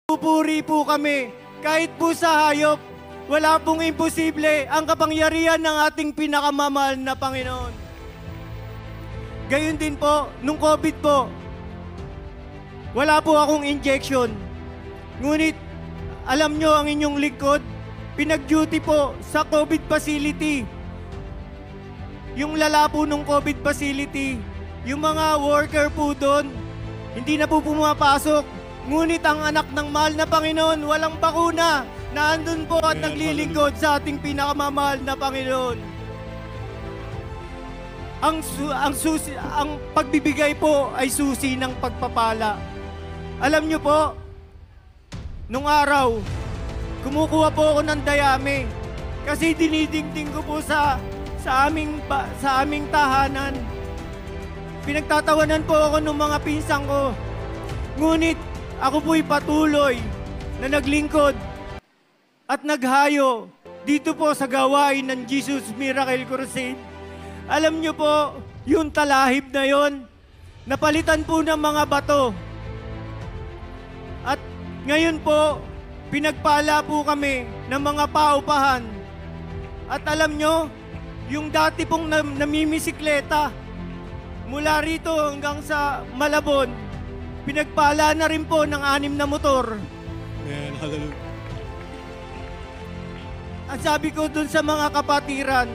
Pupuri po kami. Kahit po sa hayop, wala pong imposible ang kapangyarihan ng ating pinakamamahal na Panginoon. Gayon din po, nung COVID po, wala po akong injection. Ngunit, alam nyo ang inyong lingkod, pinag-duty po sa COVID facility. Yung lala po nung COVID facility, yung mga worker po doon, hindi na po pumapasok. Ngunit ang anak ng mahal na Panginoon, walang bakuna, na andun po at naglilingkod sa ating pinakamamahal na Panginoon. Ang pagbibigay po ay susi ng pagpapala. Alam nyo po, nung araw, kumukuha po ako ng dayami kasi dinidingding ko po sa aming tahanan. Pinagtatawanan po ako ng mga pinsang ko. Ngunit ako po'y patuloy na naglingkod at naghayo dito po sa gawain ng Jesus Miracle Crusade. Alam nyo po, yung talahib na yon, napalitan po ng mga bato. At ngayon po, pinagpala po kami ng mga paupahan. At alam nyo, yung dati pong namimisikleta, mula rito hanggang sa Malabon, pinagpala na rin po ng 6 na motor. Amen. Hallelujah. Ang sabi ko dun sa mga kapatiran,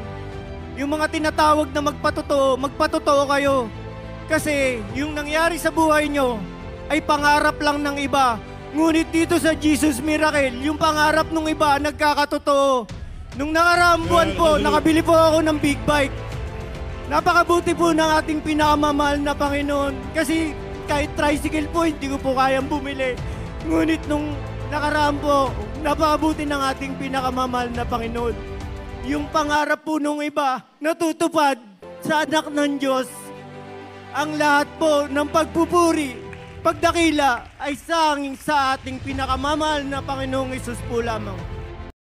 yung mga tinatawag na magpatotoo kayo. Kasi yung nangyari sa buhay nyo ay pangarap lang ng iba. Ngunit dito sa Jesus Miracle, yung pangarap ng iba nagkakatotoo. Nung nakaraang buwan po, nakabili po ako ng big bike. Napakabuti po ng ating pinakamamahal na Panginoon. Kasi kahit tricycle po, hindi ko po kayang bumili. Ngunit nung nakaraan po, napakabuti ng ating pinakamamahal na Panginoon. Yung pangarap po nung iba, natutupad sa anak ng Diyos. Ang lahat po ng pagpupuri, pagdakila ay sanging sa ating pinakamamahal na Panginoong Hesus po lamang.